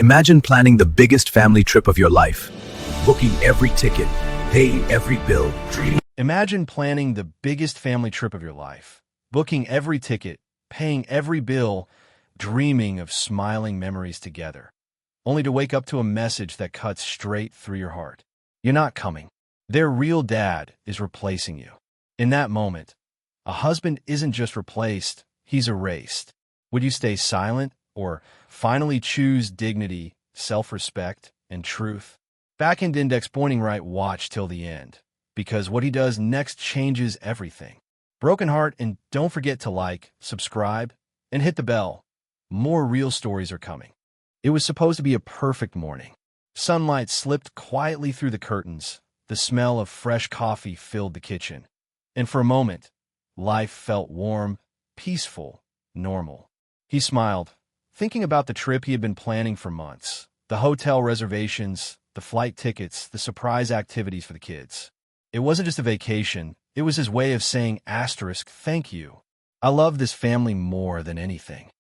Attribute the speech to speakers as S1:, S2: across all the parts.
S1: Imagine planning the biggest family trip of your life, booking every ticket, paying every bill, dreaming.
S2: Imagine planning the biggest family trip of your life, booking every ticket, paying every bill, dreaming of smiling memories together, only to wake up to a message that cuts straight through your heart. You're not coming. Their real dad is replacing you. In that moment, a husband isn't just replaced, he's erased. Would you stay silent or finally choose dignity, self-respect, and truth? Back-end index pointing right, watch till the end, because what he does next changes everything. Broken heart, and don't forget to like, subscribe, and hit the bell. More real stories are coming. It was supposed to be a perfect morning. Sunlight slipped quietly through the curtains. The smell of fresh coffee filled the kitchen. And for a moment, life felt warm, peaceful, normal. He smiled, thinking about the trip he had been planning for months. The hotel reservations, the flight tickets, the surprise activities for the kids. It wasn't just a vacation. It was his way of saying thank you. I love this family more than anything.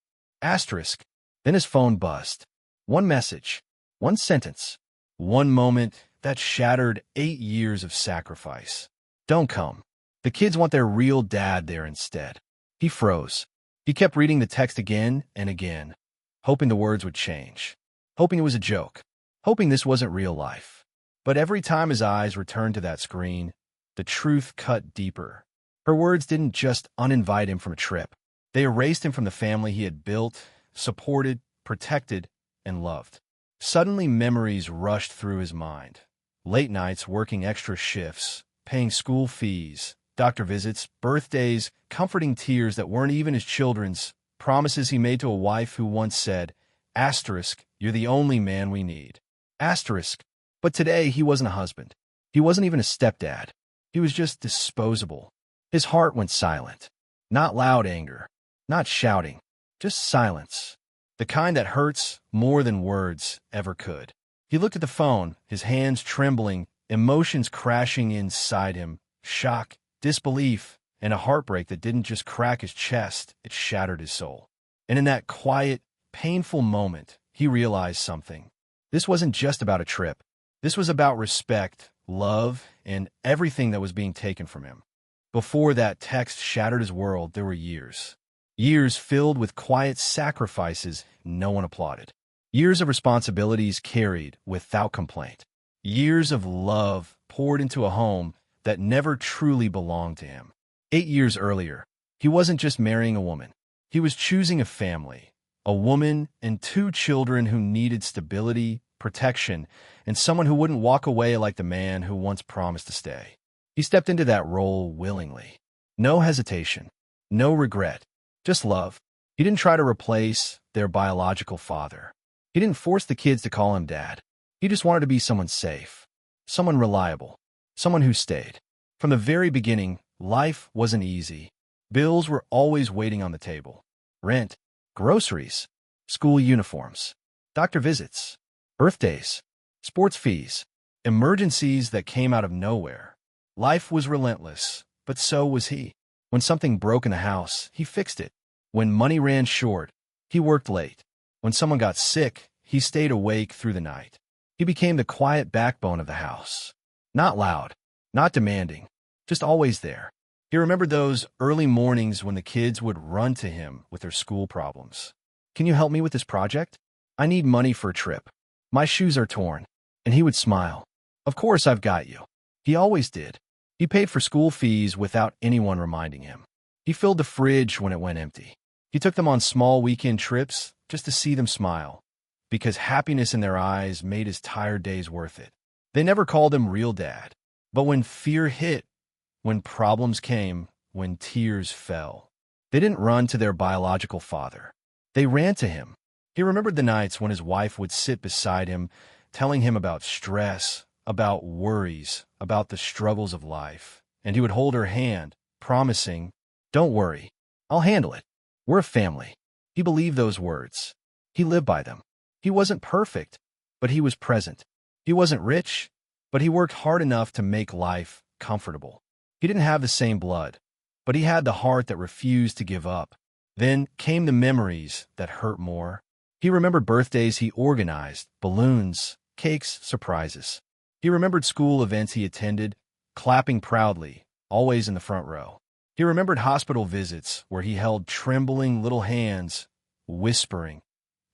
S2: Then his phone buzzed. One message, one sentence, one moment that shattered 8 years of sacrifice. Don't come. The kids want their real dad there instead. He froze. He kept reading the text again and again, hoping the words would change, hoping it was a joke, hoping this wasn't real life. But every time his eyes returned to that screen, the truth cut deeper. Her words didn't just uninvite him from a trip. They erased him from the family he had built, supported, protected, and loved. Suddenly, memories rushed through his mind. Late nights working extra shifts, paying school fees, doctor visits, birthdays, comforting tears that weren't even his children's, promises he made to a wife who once said, "You're the only man we need." But today, he wasn't a husband. He wasn't even a stepdad. He was just disposable. His heart went silent. Not loud anger, not shouting, just silence. The kind that hurts more than words ever could. He looked at the phone, his hands trembling, emotions crashing inside him, shock, disbelief, and a heartbreak that didn't just crack his chest, it shattered his soul. And in that quiet, painful moment, he realized something. This wasn't just about a trip. This was about respect, love, and everything that was being taken from him. Before that text shattered his world, there were years. Years filled with quiet sacrifices no one applauded. Years of responsibilities carried without complaint. Years of love poured into a home that never truly belonged to him. 8 years earlier, he wasn't just marrying a woman. He was choosing a family, a woman and 2 children who needed stability, protection, and someone who wouldn't walk away like the man who once promised to stay. He stepped into that role willingly. No hesitation, no regret, just love. He didn't try to replace their biological father. He didn't force the kids to call him dad. He just wanted to be someone safe, someone reliable, someone who stayed. From the very beginning, life wasn't easy. Bills were always waiting on the table. Rent, groceries, school uniforms, doctor visits, birthdays, sports fees, emergencies that came out of nowhere. Life was relentless, but so was he. When something broke in the house, he fixed it. When money ran short, he worked late. When someone got sick, he stayed awake through the night. He became the quiet backbone of the house. Not loud, not demanding, just always there. He remembered those early mornings when the kids would run to him with their school problems. "Can you help me with this project? I need money for a trip. My shoes are torn." And he would smile. "Of course I've got you." He always did. He paid for school fees without anyone reminding him. He filled the fridge when it went empty. He took them on small weekend trips just to see them smile, because happiness in their eyes made his tired days worth it. They never called him real dad. But when fear hit, when problems came, when tears fell, they didn't run to their biological father. They ran to him. He remembered the nights when his wife would sit beside him, telling him about stress, about worries, about the struggles of life. And he would hold her hand, promising, "Don't worry, I'll handle it. We're a family." He believed those words. He lived by them. He wasn't perfect, but he was present. He wasn't rich, but he worked hard enough to make life comfortable. He didn't have the same blood, but he had the heart that refused to give up. Then came the memories that hurt more. He remembered birthdays he organized, balloons, cakes, surprises. He remembered school events he attended, clapping proudly, always in the front row. He remembered hospital visits where he held trembling little hands, whispering,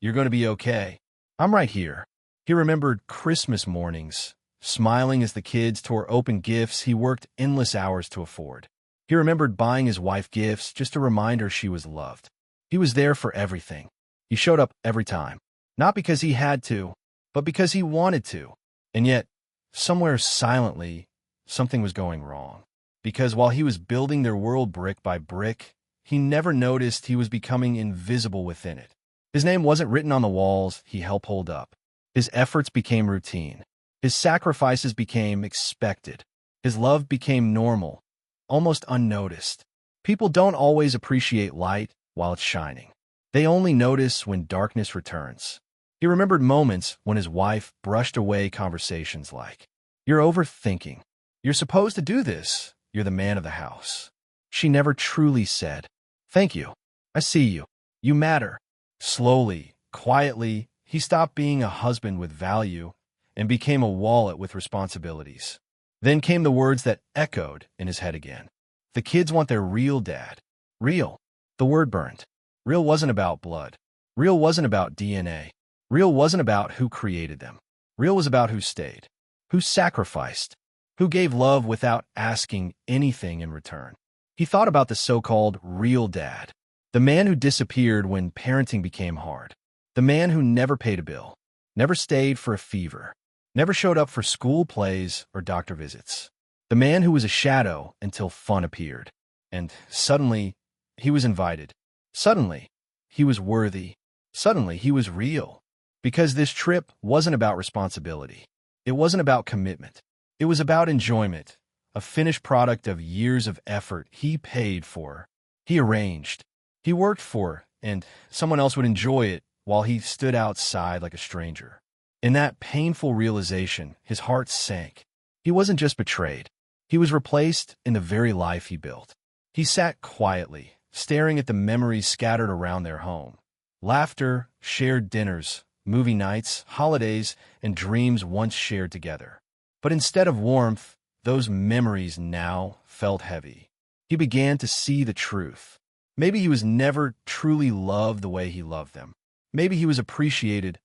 S2: "You're going to be okay. I'm right here." He remembered Christmas mornings, smiling as the kids tore open gifts he worked endless hours to afford. He remembered buying his wife gifts just to remind her she was loved. He was there for everything. He showed up every time, not because he had to, but because he wanted to. And yet, somewhere silently, something was going wrong. Because while he was building their world brick by brick, he never noticed he was becoming invisible within it. His name wasn't written on the walls he helped hold up. His efforts became routine. His sacrifices became expected. His love became normal, almost unnoticed. People don't always appreciate light while it's shining. They only notice when darkness returns. He remembered moments when his wife brushed away conversations like, "You're overthinking. You're supposed to do this. You're the man of the house." She never truly said, "Thank you. I see you. You matter." Slowly, quietly, he stopped being a husband with value and became a wallet with responsibilities. Then came the words that echoed in his head again. The kids want their real dad. Real. The word burned. Real wasn't about blood. Real wasn't about DNA. Real wasn't about who created them. Real was about who stayed, who sacrificed, who gave love without asking anything in return. He thought about the so-called real dad, the man who disappeared when parenting became hard, the man who never paid a bill, never stayed for a fever, never showed up for school plays or doctor visits, the man who was a shadow until fun appeared. And suddenly, he was invited. Suddenly, he was worthy. Suddenly, he was real. Because this trip wasn't about responsibility. It wasn't about commitment. It was about enjoyment, a finished product of years of effort he paid for, he arranged, he worked for, and someone else would enjoy it while he stood outside like a stranger. In that painful realization, his heart sank. He wasn't just betrayed. He was replaced in the very life he built. He sat quietly, staring at the memories scattered around their home. Laughter, shared dinners, movie nights, holidays, and dreams once shared together. But instead of warmth, those memories now felt heavy. He began to see the truth. Maybe he was never truly loved the way he loved them. Maybe he was appreciated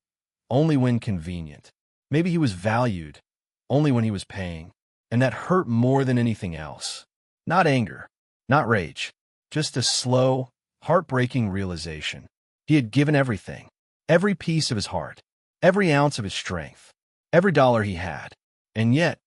S2: only when convenient. Maybe he was valued only when he was paying. And that hurt more than anything else. Not anger, not rage, just a slow, heartbreaking realization. He had given everything, every piece of his heart, every ounce of his strength, every dollar he had. And yet,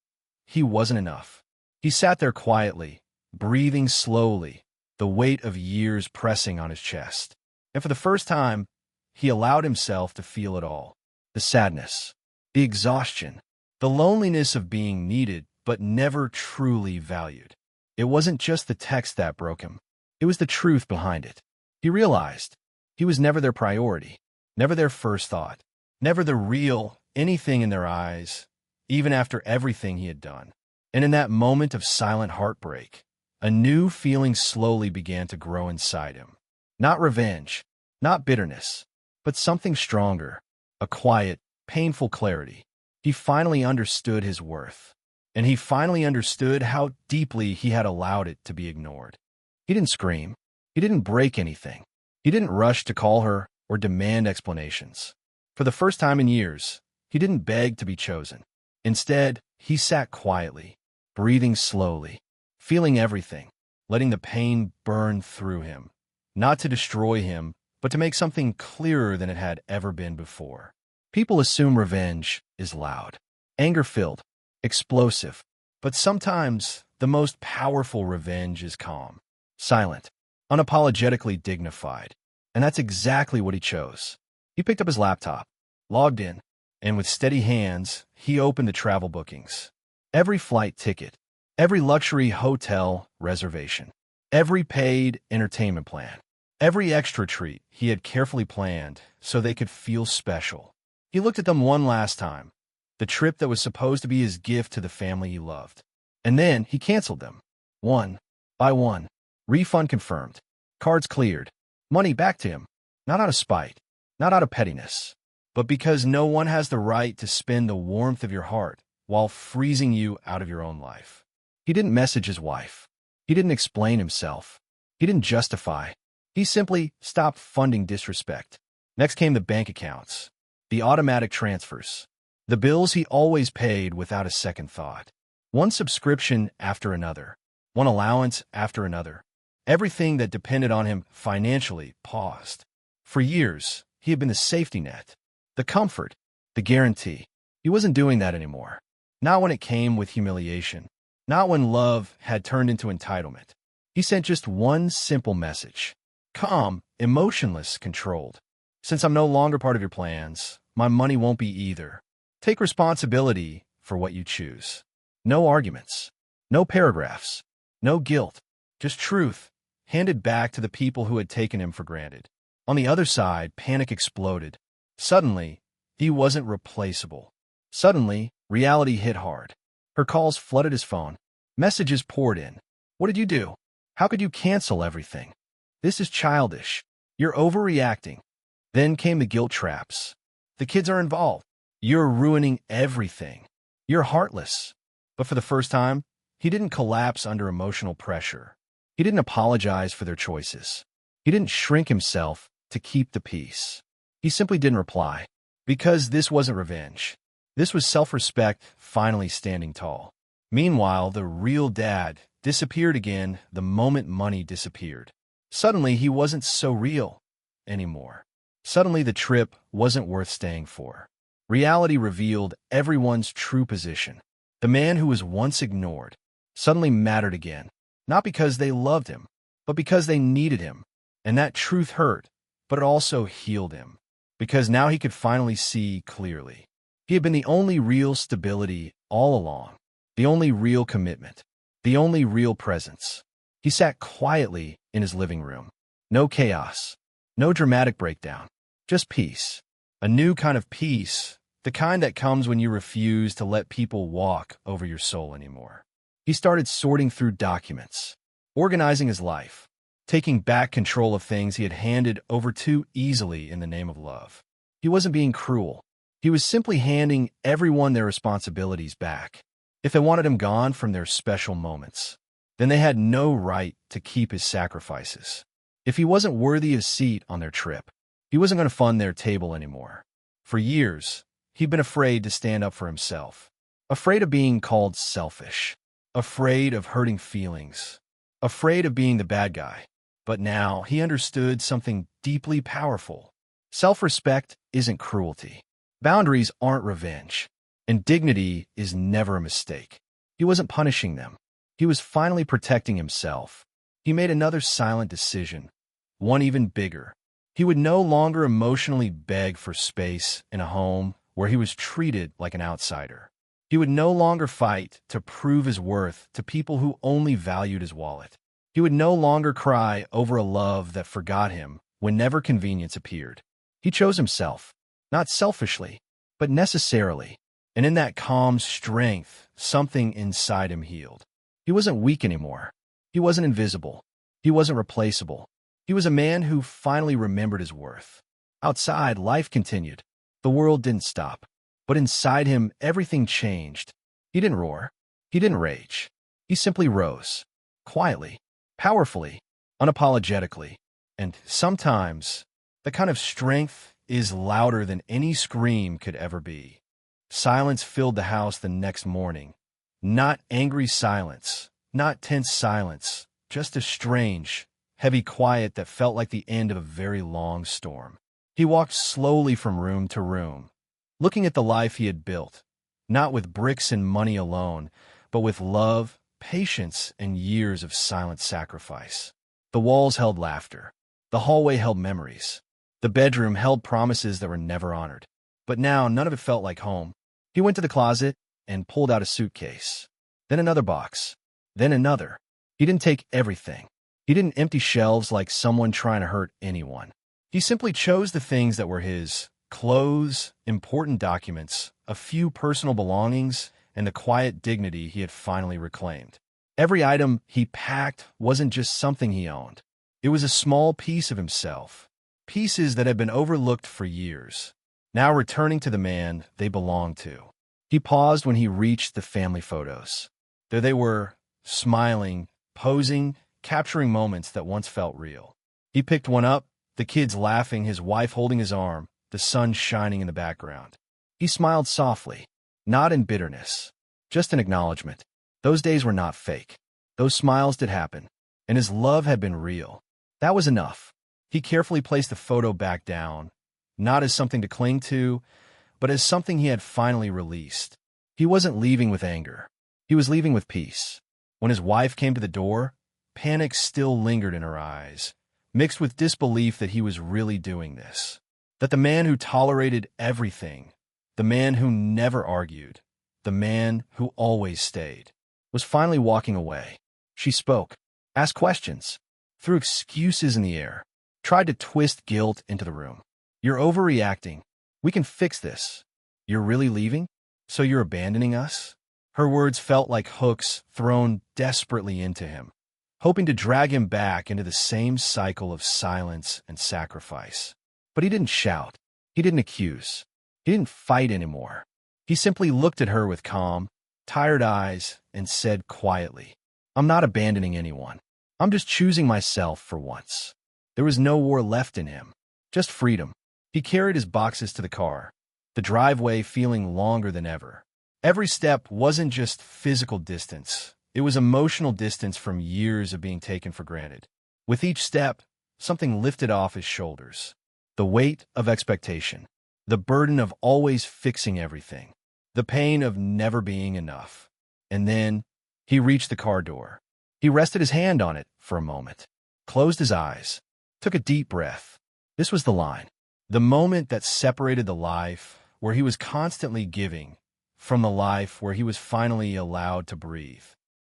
S2: he wasn't enough. He sat there quietly, breathing slowly, the weight of years pressing on his chest. And for the first time, he allowed himself to feel it all. The sadness, the exhaustion, the loneliness of being needed but never truly valued. It wasn't just the text that broke him. It was the truth behind it. He realized he was never their priority, never their first thought, never the real anything in their eyes, even after everything he had done. And in that moment of silent heartbreak, a new feeling slowly began to grow inside him. Not revenge, not bitterness, but something stronger, a quiet, painful clarity. He finally understood his worth. And he finally understood how deeply he had allowed it to be ignored. He didn't scream. He didn't break anything. He didn't rush to call her or demand explanations. For the first time in years, he didn't beg to be chosen. Instead, he sat quietly, breathing slowly, feeling everything, letting the pain burn through him, not to destroy him, but to make something clearer than it had ever been before. People assume revenge is loud, anger-filled, explosive, but sometimes the most powerful revenge is calm, silent, unapologetically dignified. And that's exactly what he chose. He picked up his laptop, logged in, and with steady hands, he opened the travel bookings. Every flight ticket, every luxury hotel reservation, every paid entertainment plan, every extra treat he had carefully planned so they could feel special. He looked at them one last time, the trip that was supposed to be his gift to the family he loved. And then he canceled them, one by one. Refund confirmed. Cards cleared. Money back to him. Not out of spite, Not out of pettiness, but because no one has the right to spend the warmth of your heart while freezing you out of your own life. He didn't message his wife. He didn't explain himself. He didn't justify. He simply stopped funding disrespect. Next came the bank accounts, the automatic transfers, the bills he always paid without a second thought. One subscription after another, one allowance after another. Everything that depended on him financially paused. For years, he had been the safety net, the comfort, the guarantee. He wasn't doing that anymore. Not when it came with humiliation. Not when love had turned into entitlement. He sent just one simple message. Calm, emotionless, controlled. Since I'm no longer part of your plans, my money won't be either. Take responsibility for what you choose. No arguments. No paragraphs. No guilt. Just truth, handed back to the people who had taken him for granted. On the other side, panic exploded. Suddenly, he wasn't replaceable. Suddenly, reality hit hard. Her calls flooded his phone. Messages poured in. What did you do? How could you cancel everything? This is childish. You're overreacting. Then came the guilt traps. The kids are involved. You're ruining everything. You're heartless. But for the first time, he didn't collapse under emotional pressure. He didn't apologize for their choices. He didn't shrink himself to keep the peace. He simply didn't reply. Because this wasn't revenge. This was self-respect finally standing tall. Meanwhile, the real dad disappeared again the moment money disappeared. Suddenly, he wasn't so real anymore. Suddenly, the trip wasn't worth staying for. Reality revealed everyone's true position. The man who was once ignored suddenly mattered again, not because they loved him, but because they needed him. And that truth hurt, but it also healed him, because now he could finally see clearly. He had been the only real stability all along, the only real commitment, the only real presence. He sat quietly in his living room. No chaos, no dramatic breakdown, just peace. A new kind of peace, the kind that comes when you refuse to let people walk over your soul anymore. He started sorting through documents, organizing his life, taking back control of things he had handed over too easily in the name of love. He wasn't being cruel. He was simply handing everyone their responsibilities back. If they wanted him gone from their special moments, then they had no right to keep his sacrifices. If he wasn't worthy a seat on their trip, he wasn't going to fund their table anymore. For years, he'd been afraid to stand up for himself, afraid of being called selfish, afraid of hurting feelings, afraid of being the bad guy. But now he understood something deeply powerful. Self-respect isn't cruelty. Boundaries aren't revenge. And dignity is never a mistake. He wasn't punishing them. He was finally protecting himself. He made another silent decision, one even bigger. He would no longer emotionally beg for space in a home where he was treated like an outsider. He would no longer fight to prove his worth to people who only valued his wallet. He would no longer cry over a love that forgot him whenever convenience appeared. He chose himself, not selfishly, but necessarily. And in that calm strength, something inside him healed. He wasn't weak anymore. He wasn't invisible. He wasn't replaceable. He was a man who finally remembered his worth. Outside, life continued. The world didn't stop. But inside him, everything changed. He didn't roar. He didn't rage. He simply rose. Quietly, powerfully, unapologetically. And sometimes, the kind of strength is louder than any scream could ever be. Silence filled the house the next morning. Not angry silence, not tense silence, just a strange, heavy quiet that felt like the end of a very long storm. He walked slowly from room to room, looking at the life he had built, not with bricks and money alone, but with love, patience, and years of silent sacrifice. The walls held laughter. The hallway held memories. The bedroom held promises that were never honored. But now none of it felt like home. He went to the closet and pulled out a suitcase. Then another box. Then another. He didn't take everything. He didn't empty shelves like someone trying to hurt anyone. He simply chose the things that were his: clothes, important documents, a few personal belongings, and the quiet dignity he had finally reclaimed. Every item he packed wasn't just something he owned. It was a small piece of himself, pieces that had been overlooked for years, now returning to the man they belonged to. He paused when he reached the family photos. There they were, smiling, posing, capturing moments that once felt real. He picked one up, the kids laughing, his wife holding his arm, the sun shining in the background. He smiled softly, not in bitterness, just in acknowledgement. Those days were not fake. Those smiles did happen, and his love had been real. That was enough. He carefully placed the photo back down, not as something to cling to, but as something he had finally released. He wasn't leaving with anger. He was leaving with peace. When his wife came to the door, panic still lingered in her eyes, mixed with disbelief that he was really doing this. That the man who tolerated everything, the man who never argued, the man who always stayed, was finally walking away. She spoke, asked questions, threw excuses in the air, tried to twist guilt into the room. You're overreacting. We can fix this. You're really leaving? So you're abandoning us? Her words felt like hooks thrown desperately into him, hoping to drag him back into the same cycle of silence and sacrifice. But he didn't shout. He didn't accuse. He didn't fight anymore. He simply looked at her with calm, tired eyes and said quietly, I'm not abandoning anyone. I'm just choosing myself for once. There was no war left in him, just freedom. He carried his boxes to the car, the driveway feeling longer than ever. Every step wasn't just physical distance. It was emotional distance from years of being taken for granted. With each step, something lifted off his shoulders. The weight of expectation, the burden of always fixing everything, the pain of never being enough. And then he reached the car door. He rested his hand on it for a moment, closed his eyes, took a deep breath. This was the line, the moment that separated the life where he was constantly giving from the life where he was finally allowed to breathe.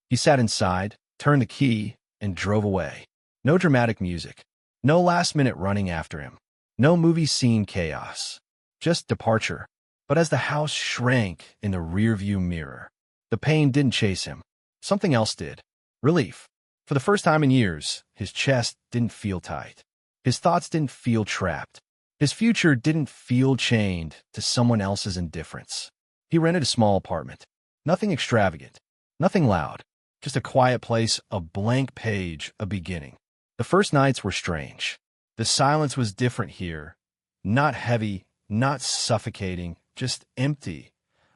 S2: He sat inside, turned the key, and drove away. No dramatic music, no last-minute running after him, no movie scene chaos, just departure. But as the house shrank in the rearview mirror, the pain didn't chase him. Something else did. Relief. For the first time in years, his chest didn't feel tight. His thoughts didn't feel trapped. His future didn't feel chained to someone else's indifference. He rented a small apartment. Nothing extravagant. Nothing loud. Just a quiet place, a blank page, a beginning. The first nights were strange. The silence was different here. Not heavy, not suffocating, just empty,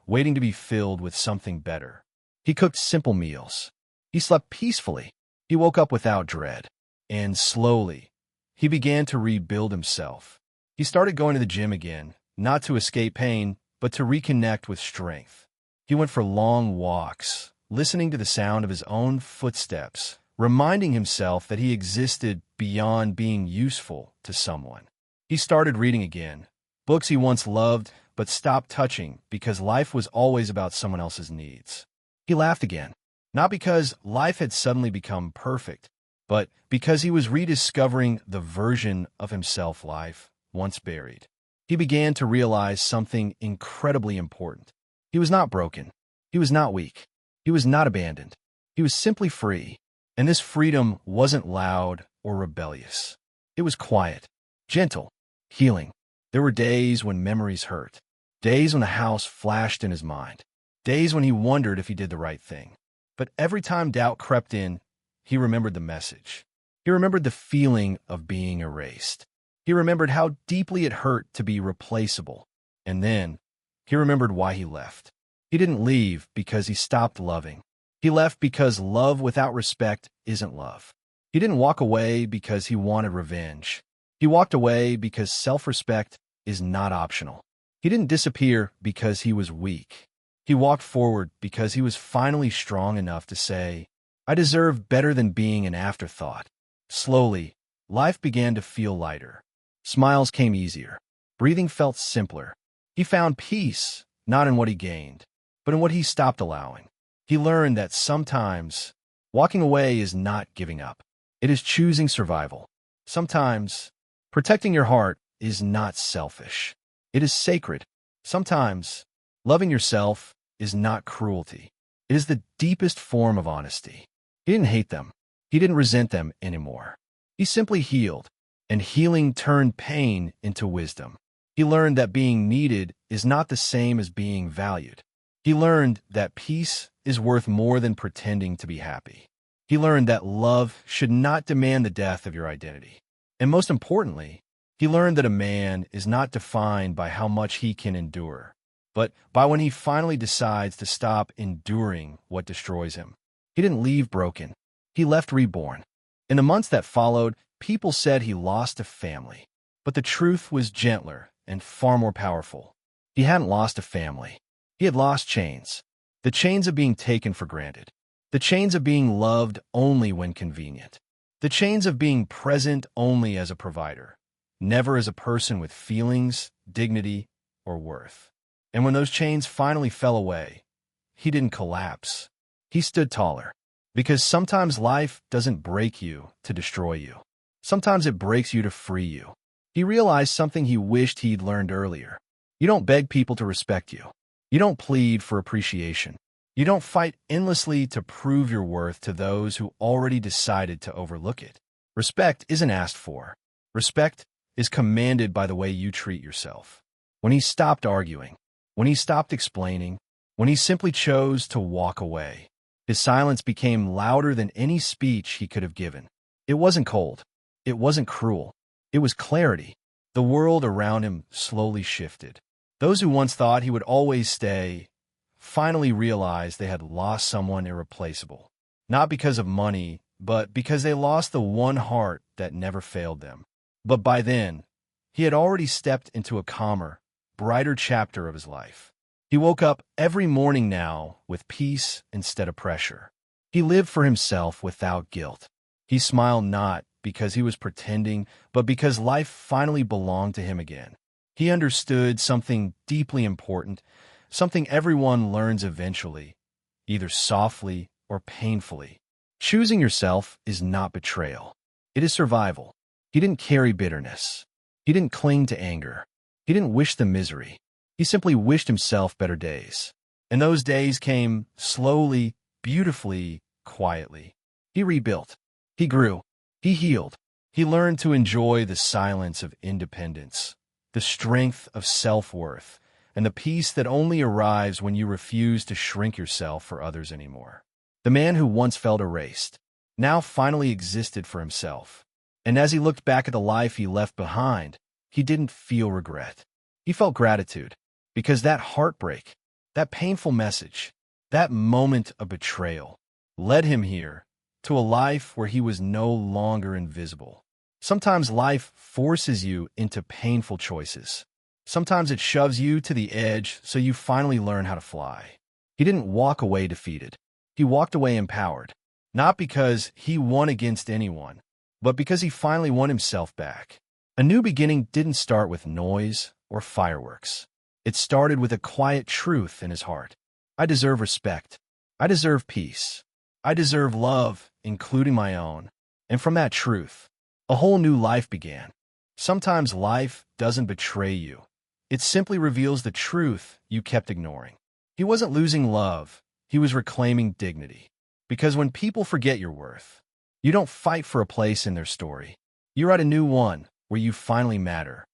S2: waiting to be filled with something better. He cooked simple meals. He slept peacefully. He woke up without dread. And slowly, he began to rebuild himself. He started going to the gym again, not to escape pain, but to reconnect with strength. He went for long walks, listening to the sound of his own footsteps, reminding himself that he existed beyond being useful to someone. He started reading again, books he once loved but stopped touching because life was always about someone else's needs. He laughed again, not because life had suddenly become perfect, but because he was rediscovering the version of himself life once buried. He began to realize something incredibly important. He was not broken. He was not weak. He was not abandoned. He was simply free. And this freedom wasn't loud or rebellious. It was quiet, gentle, healing. There were days when memories hurt, days when the house flashed in his mind, days when he wondered if he did the right thing. But every time doubt crept in, he remembered the message. He remembered the feeling of being erased. He remembered how deeply it hurt to be replaceable. And then he remembered why he left. He didn't leave because he stopped loving. He left because love without respect isn't love. He didn't walk away because he wanted revenge. He walked away because self-respect is not optional. He didn't disappear because he was weak. He walked forward because he was finally strong enough to say, I deserve better than being an afterthought. Slowly, life began to feel lighter. Smiles came easier. Breathing felt simpler. He found peace, not in what he gained, but in what he stopped allowing. He learned that sometimes walking away is not giving up. It is choosing survival. Sometimes protecting your heart is not selfish. It is sacred. Sometimes loving yourself is not cruelty. It is the deepest form of honesty. He didn't hate them. He didn't resent them anymore. He simply healed. and healing turned pain into wisdom. He learned that being needed is not the same as being valued. He learned that peace is worth more than pretending to be happy. He learned that love should not demand the death of your identity. And most importantly, he learned that a man is not defined by how much he can endure, but by when he finally decides to stop enduring what destroys him. He didn't leave broken. He left reborn. In the months that followed, people said he lost a family. But the truth was gentler and far more powerful. He hadn't lost a family. He had lost chains. The chains of being taken for granted. The chains of being loved only when convenient. The chains of being present only as a provider, never as a person with feelings, dignity, or worth. And when those chains finally fell away, he didn't collapse. He stood taller. Because sometimes life doesn't break you to destroy you. Sometimes it breaks you to free you. He realized something he wished he'd learned earlier. You don't beg people to respect you. You don't plead for appreciation. You don't fight endlessly to prove your worth to those who already decided to overlook it. Respect isn't asked for. Respect is commanded by the way you treat yourself. When he stopped arguing, when he stopped explaining, when he simply chose to walk away, his silence became louder than any speech he could have given. It wasn't cold. It wasn't cruel. It was clarity. The world around him slowly shifted. Those who once thought he would always stay finally realized they had lost someone irreplaceable. Not because of money, but because they lost the one heart that never failed them. But by then, he had already stepped into a calmer, brighter chapter of his life. He woke up every morning now with peace instead of pressure. He lived for himself without guilt. He smiled not because he was pretending, but because life finally belonged to him again. He understood something deeply important, something everyone learns eventually, either softly or painfully. Choosing yourself is not betrayal. It is survival. He didn't carry bitterness. He didn't cling to anger. He didn't wish them misery. He simply wished himself better days. And those days came slowly, beautifully, quietly. He rebuilt. He grew. He healed. He learned to enjoy the silence of independence, the strength of self-worth, and the peace that only arrives when you refuse to shrink yourself for others anymore. The man who once felt erased now finally existed for himself. And as he looked back at the life he left behind, he didn't feel regret. He felt gratitude. Because that heartbreak, that painful message, that moment of betrayal led him here to a life where he was no longer invisible. Sometimes life forces you into painful choices. Sometimes it shoves you to the edge so you finally learn how to fly. He didn't walk away defeated. He walked away empowered. Not because he won against anyone, but because he finally won himself back. A new beginning didn't start with noise or fireworks. It started with a quiet truth in his heart. I deserve respect. I deserve peace. I deserve love, including my own. And from that truth, a whole new life began. Sometimes life doesn't betray you. It simply reveals the truth you kept ignoring. He wasn't losing love. He was reclaiming dignity. Because when people forget your worth, you don't fight for a place in their story. You're at a new one where you finally matter.